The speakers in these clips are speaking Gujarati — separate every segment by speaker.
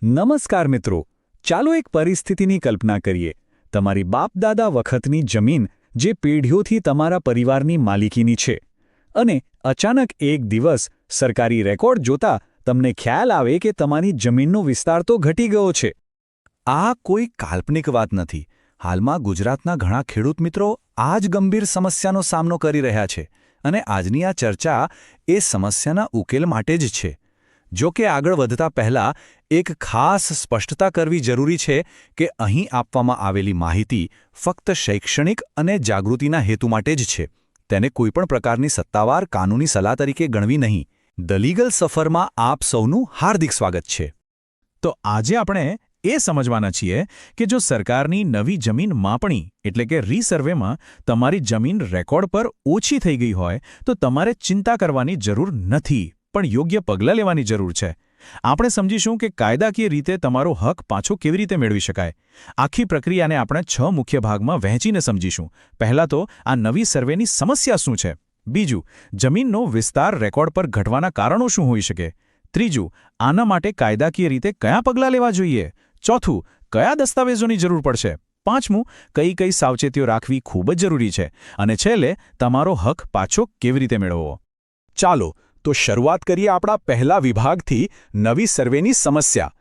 Speaker 1: નમસ્કાર મિત્રો, ચાલો એક પરિસ્થિતિની કલ્પના કરીએ. તમારી બાપ-દાદા વખતની જમીન જે પેઢીઓથી તમારા પરિવારની માલિકીની છે અને અચાનક એક દિવસ સરકારી રેકોર્ડ જોતા તમને ખ્યાલ આવે કે તમારી જમીનનો વિસ્તાર તો ઘટી ગયો છે.
Speaker 2: આ કોઈ કાલ્પનિક વાત નથી. હાલમાં ગુજરાતના ઘણા ખેડૂત મિત્રો આ જ ગંભીર સમસ્યાનો સામનો કરી રહ્યા છે અને આજની આ ચર્ચા એ સમસ્યાના ઉકેલ માટે જ છે. જો કે આગળ વધતા પહેલા એક ખાસ સ્પષ્ટતા કરવી જરૂરી છે કે અહીં આપવામાં આવેલી માહિતી ફક્ત શૈક્ષણિક અને જાગૃતિના હેતુ માટે જ છે. તેને કોઈપણ પ્રકારની સત્તાવાર કાનૂની સલાહ તરીકે ગણવી નહીં. ધ લીગલ સફરમાં આપ સૌનું હાર્દિક સ્વાગત છે.
Speaker 3: તો આજે આપણે એ સમજવાના છીએ કે જો સરકારની નવી જમીન માપણી એટલે કે રીસર્વેમાં તમારી જમીન રેકોર્ડ પર ઓછી થઈ ગઈ હોય તો તમારે ચિંતા કરવાની જરૂર નથી, પણ યોગ્ય પગલાં લેવાની જરૂર છે. આપણે સમજીશું કે કાયદાકીય રીતે તમારો હક પાછો કેવી રીતે મેળવી શકાય. આખી પ્રક્રિયાને આપણે 6 મુખ્ય ભાગમાં વહેંચીને સમજીશું. પહેલાં તો આ નવી સર્વેની સમસ્યા શું છે. બીજું, જમીનનો વિસ્તાર રેકોર્ડ પર ઘટવાના કારણો શું હોઈ શકે. ત્રીજું, આના માટે કાયદાકીય રીતે કયા પગલાં લેવા જોઈએ. ચોથું, કયા દસ્તાવેજોની જરૂર પડશે. પાંચમું, કઈ કઈ સાવચેતીઓ રાખવી ખૂબ જ જરૂરી છે. અને છેલ્લે, તમારો હક પાછો કેવી રીતે મેળવવો.
Speaker 2: ચાલો તો શરૂઆત કરીએ આપણા પહેલા વિભાગથી, નવી સર્વેની સમસ્યા.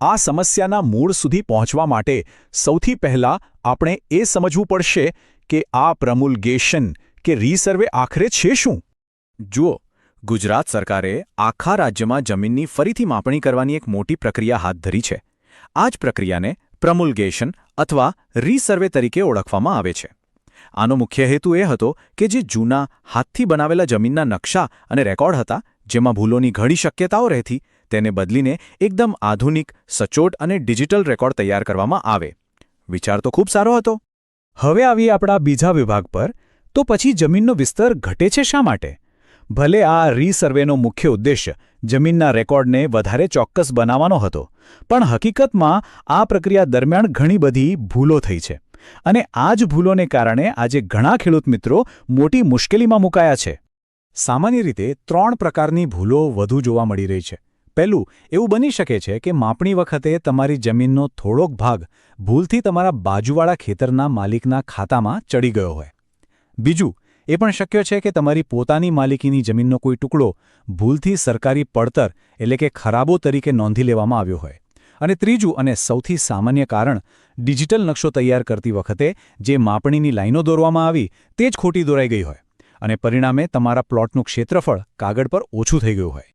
Speaker 2: આ સમસ્યાના મૂળ સુધી પહોંચવા માટે સૌથી પહેલાં આપણે એ સમજવું પડશે કે આ પ્રમુલગેશન કે રીસર્વે આખરે છે શું.
Speaker 3: જુઓ, ગુજરાત સરકારે આખા રાજ્યમાં જમીનની ફરીથી માપણી કરવાની એક મોટી પ્રક્રિયા હાથ ધરી છે. આ જ પ્રક્રિયાને પ્રમુલગેશન અથવા રીસર્વે તરીકે ઓળખવામાં આવે છે. આનો મુખ્ય હેતુ એ હતો કે જે જૂના હાથથી બનાવેલા જમીનના નકશા અને રેકોર્ડ હતા, જેમાં ભૂલોની ઘણી શક્યતાઓ રહેતી, તેને બદલીને એકદમ આધુનિક, સચોટ અને ડિજિટલ રેકોર્ડ તૈયાર કરવામાં આવે. વિચાર તો ખૂબ સારો હતો.
Speaker 1: હવે આવીએ આપણા બીજા વિભાગ પર. તો પછી જમીનનો વિસ્તાર ઘટે છે શા માટે? ભલે આ રીસર્વેનો મુખ્ય ઉદ્દેશ્ય જમીનના રેકોર્ડને વધારે ચોક્કસ બનાવવાનો હતો, પણ હકીકતમાં આ પ્રક્રિયા દરમિયાન ઘણી બધી ભૂલો થઈ છે. અને આ જ ભૂલોને કારણે આજે ઘણા ખેડૂત મિત્રો મોટી મુશ્કેલીમાં મુકાયા છે. સામાન્ય રીતે 3 પ્રકારની ભૂલો વધુ જોવા મળી રહી છે. પહેલું, એવું બની શકે છે કે માપણી વખતે તમારી જમીનનો થોડોક ભાગ ભૂલથી તમારા બાજુવાળા ખેતરના માલિકના ખાતામાં ચડી ગયો હોય. બીજું, એ પણ શક્ય છે કે તમારી પોતાની માલિકીની જમીનનો કોઈ ટુકડો ભૂલથી સરકારી પડતર એટલે કે ખરાબો તરીકે નોંધી લેવામાં આવ્યો હોય. અને ત્રીજું અને સૌથી સામાન્ય કારણ, ડિજિટલ નકશો તૈયાર કરતી વખતે જે માપણીની લાઈનો દોરવામાં આવી તે જ ખોટી દોરાઈ ગઈ હોય અને પરિણામે તમારા પ્લોટનું ક્ષેત્રફળ કાગળ પર ઓછું થઈ ગયું હોય.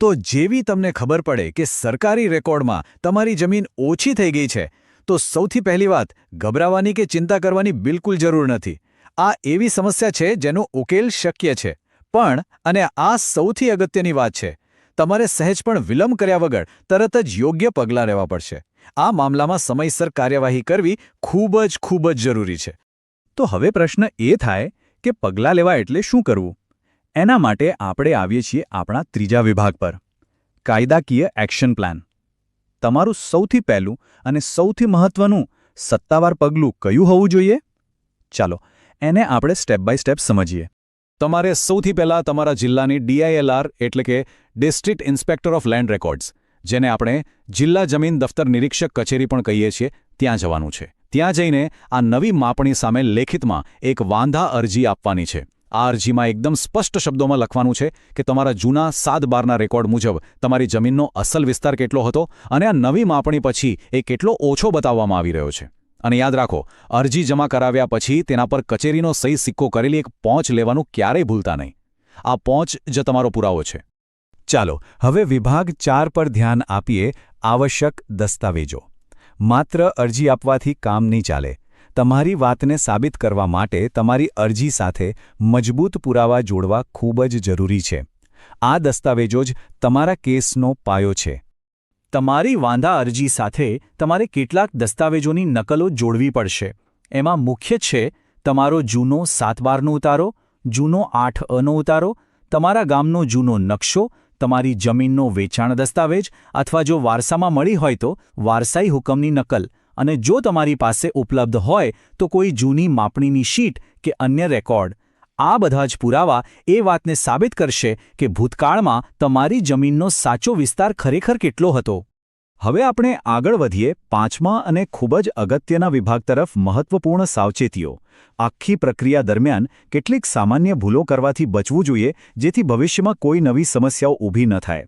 Speaker 2: તો જેવી તમને ખબર પડે કે સરકારી રેકોર્ડમાં તમારી જમીન ઓછી થઈ ગઈ છે, તો સૌથી પહેલી વાત, ગભરાવાની કે ચિંતા કરવાની બિલકુલ જરૂર નથી. આ એવી સમસ્યા છે જેનો ઉકેલ શક્ય છે. પણ અને આ સૌથી અગત્યની વાત છે, તમારે સહેજ પણ વિલંબ કર્યા વગર તરત જ યોગ્ય પગલાં લેવા પડશે. આ મામલામાં સમયસર કાર્યવાહી કરવી ખૂબ જ જરૂરી છે.
Speaker 3: તો હવે પ્રશ્ન એ થાય કે પગલાં લેવા એટલે શું કરવું. એના માટે આપણે આવીએ છીએ આપણા ત્રીજા વિભાગ પર, કાયદાકીય એક્શન પ્લાન. તમારું સૌથી પહેલું અને સૌથી મહત્વનું સત્તાવાર પગલું કયું હોવું જોઈએ? ચાલો એને આપણે સ્ટેપ બાય સ્ટેપ સમજીએ.
Speaker 2: તમારે સૌથી પહેલાં તમારા જિલ્લાની DILR એટલે કે district inspector of land records, જેને આપણે જિલ્લા જમીન દફતર નિરીક્ષક કચેરી પણ કહીએ છીએ, ત્યાં જવાનું છે. ત્યાં જઈને આ નવી માપણી સામે લેખિતમાં એક વાંધા અરજી આપવાની છે. આ અરજીમાં એકદમ સ્પષ્ટ શબ્દોમાં લખવાનું છે કે તમારા જૂના 7/12ના રેકોર્ડ મુજબ તમારી જમીનનો અસલ વિસ્તાર કેટલો હતો અને આ નવી માપણી પછી એ કેટલો ઓછો બતાવવામાં આવી રહ્યો છે. અને યાદ રાખો, અરજી જમા કરાવ્યા પછી તેના પર કચેરીનો સહી સિક્કો કરેલી એક પહોંચ લેવાનું ક્યારેય ભૂલતા નહીં. આ પહોંચ જ તમારો પુરાવો છે.
Speaker 1: ચાલો હવે વિભાગ 4 પર ધ્યાન આપીએ, આવશ્યક દસ્તાવેજો. માત્ર અરજી આપવાથી કામ નહીં ચાલે. તમારી વાતને સાબિત કરવા માટે તમારી અરજી સાથે મજબૂત પુરાવા જોડવા ખૂબ જ જરૂરી છે. આ દસ્તાવેજો જ તમારા કેસનો પાયો છે. તમારી વાંધા અરજી સાથે તમારે કેટલાક દસ્તાવેજોની નકલો જોડવી પડશે. એમાં મુખ્ય છે તમારો જૂનો 7/12નો ઉતારો, જૂનો 8A નો ઉતારો, તમારા ગામનો જૂનો નકશો, તમારી જમીનનો વેચાણ દસ્તાવેજ અથવા જો વારસામાં મળી હોય તો વારસાઈ હુકમની નકલ, અને જો તમારી પાસે ઉપલબ્ધ હોય તો કોઈ જૂની માપણીની શીટ કે અન્ય રેકોર્ડ. આ બધા જ પુરાવા એ વાતને સાબિત કરશે કે ભૂતકાળમાં તમારી જમીનનો સાચો વિસ્તાર ખરેખર કેટલો હતો. હવે આપણે આગળ વધીએ પાંચમા અને ખૂબ જ અગત્યના વિભાગ તરફ મહત્વપૂર્ણ સાવચેતીઓ આખી પ્રક્રિયા દરમિયાન કેટલીક સામાન્ય ભૂલો કરવાથી બચવું જોઈએ જેથી ભવિષ્યમાં કોઈ નવી સમસ્યાઓ ઊભી ન થાય.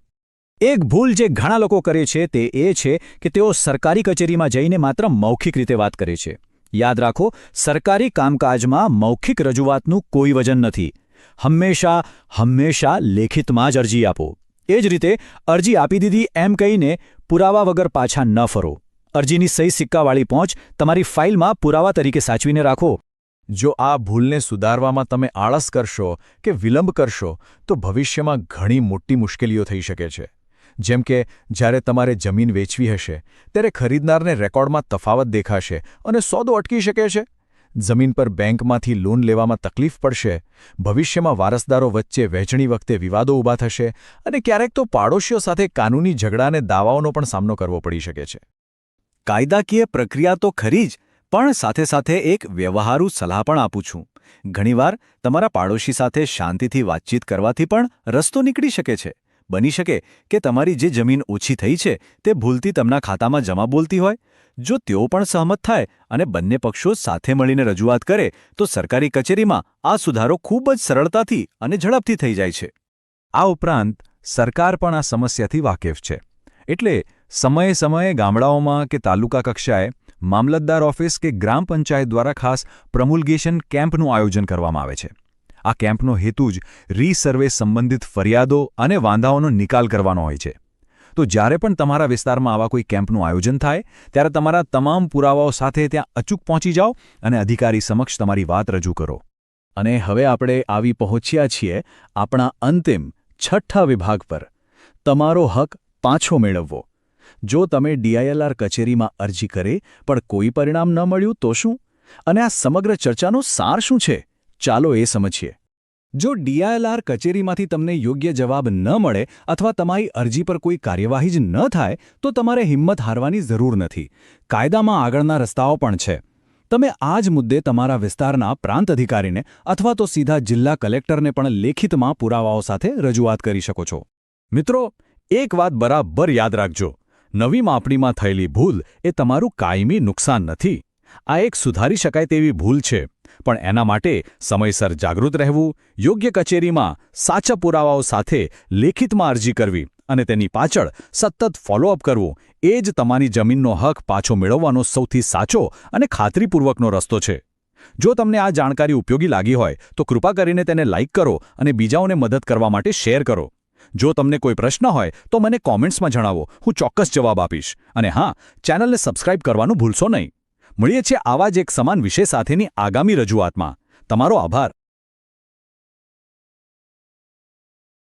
Speaker 1: એક ભૂલ જે ઘણા લોકો કરે છે તે એ છે કે તેઓ સરકારી કચેરીમાં જઈને માત્ર મૌખિક રીતે વાત કરે છે. યાદ રાખો, સરકારી કામકાજમાં મૌખિક રજૂઆતનું કોઈ વજન નથી. હંમેશા લેખિતમાં જ અરજી આપો. એ જ રીતે અરજી આપી દીધી એમ કહીને પુરાવા વગર પાછા ન ફરો. અરજીની સહી સિક્કાવાળી પહોંચ તમારી ફાઇલમાં પુરાવા તરીકે સાચવીને રાખો.
Speaker 3: જો આ ભૂલને સુધારવામાં તમે આળસ કરશો કે વિલંબ કરશો તો ભવિષ્યમાં ઘણી મોટી મુશ્કેલીઓ થઈ શકે છે. જેમ કે જ્યારે તમારે જમીન વેચવી હશે ત્યારે ખરીદનારને રેકોર્ડમાં તફાવત દેખાશે અને સોદો અટકી શકે છે. જમીન પર બેંકમાંથી લોન લેવામાં તકલીફ પડશે. ભવિષ્યમાં વારસદારો વચ્ચે વહેંચણી વખતે વિવાદો ઊભા થશે અને ક્યારેક તો પાડોશીઓ સાથે કાનૂની ઝઘડા અને દાવાઓનો પણ સામનો કરવો પડી શકે છે.
Speaker 1: કાયદાકીય પ્રક્રિયા તો ખરી જ, પણ સાથે સાથે એક વ્યવહારુ સલાહ પણ આપું છું. ઘણીવાર તમારા પાડોશી સાથે શાંતિથી વાતચીત કરવાથી પણ રસ્તો નીકળી શકે છે. બની શકે કે તમારી જે જમીન ઓછી થઈ છે તે ભૂલથી તેમના ખાતામાં જમા બોલતી હોય. જો તેઓ પણ સહમત થાય અને બંને પક્ષો સાથે મળીને રજૂઆત કરે તો સરકારી કચેરીમાં આ સુધારો ખૂબ જ સરળતાથી અને ઝડપથી થઈ જાય છે.
Speaker 3: આ ઉપરાંત સરકાર પણ આ સમસ્યાથી વાકેફ છે. એટલે સમયે ગામડાઓમાં કે તાલુકા કક્ષાએ મામલતદાર ઓફિસ કે ગ્રામ પંચાયત દ્વારા ખાસ પ્રમુલ્ગેશન કેમ્પનું આયોજન કરવામાં આવે છે. આ કેમ્પનો હેતુ જ રીસર્વે સંબંધિત ફરિયાદો અને વાંધાઓનો નિકાલ કરવાનો હોય છે. તો જ્યારે પણ તમારા વિસ્તારમાં આવા કોઈ કેમ્પનું આયોજન થાય ત્યારે તમારા તમામ પુરાવાઓ સાથે ત્યાં અચૂક પહોંચી જાઓ અને અધિકારી સમક્ષ તમારી વાત રજૂ કરો. અને હવે આપણે આવી પહોંચ્યા છીએ આપણા અંતિમ છઠ્ઠા વિભાગ પર, તમારો હક પાછો મેળવવો. જો તમે DILR કચેરીમાં અરજી કરે પણ કોઈ પરિણામ ન મળ્યું તો શું? અને આ સમગ્ર ચર્ચાનો સાર શું છે? ચાલો એ સમજીએ. જો DILR કચેરીમાંથી તમને યોગ્ય જવાબ ન મળે અથવા તમારી અરજી પર કોઈ કાર્યવાહી જ ન થાય તો તમારે હિંમત હારવાની જરૂર નથી. કાયદામાં આગળના રસ્તાઓ પણ છે. તમે આ જ મુદ્દે તમારા વિસ્તારના પ્રાંત અધિકારીને અથવા તો સીધા જિલ્લા કલેક્ટરને પણ લેખિતમાં પુરાવાઓ સાથે રજૂઆત કરી શકો છો. મિત્રો, એક વાત બરાબર યાદ રાખજો. નવી માપણીમાં થયેલી ભૂલ એ તમારું કાયમી નુકસાન નથી. આ એક સુધારી શકાય તેવી ભૂલ છે. પણ એના માટે સમયસર જાગૃત રહેવું, યોગ્ય કચેરીમાં સાચા પુરાવાઓ સાથે લેખિતમાં અરજી કરવી અને તેની પાછળ સતત ફોલોઅપ કરવું એ જ તમારી જમીનનો હક પાછો મેળવવાનો સૌથી સાચો અને ખાતરીપૂર્વકનો રસ્તો છે. જો તમને આ જાણકારી ઉપયોગી લાગી હોય તો કૃપા કરીને તેને લાઇક કરો અને બીજાઓને મદદ કરવા માટે શેર કરો. જો તમને કોઈ પ્રશ્ન હોય તો મને કોમેન્ટ્સમાં જણાવો, હું ચોક્કસ જવાબ આપીશ. અને હા, ચેનલને સબસ્ક્રાઇબ કરવાનું ભૂલશો નહીં. મળીએ છીએ આવા જ એક સમાન વિષય સાથેની આગામી રજૂઆતમાં. તમારો આભાર.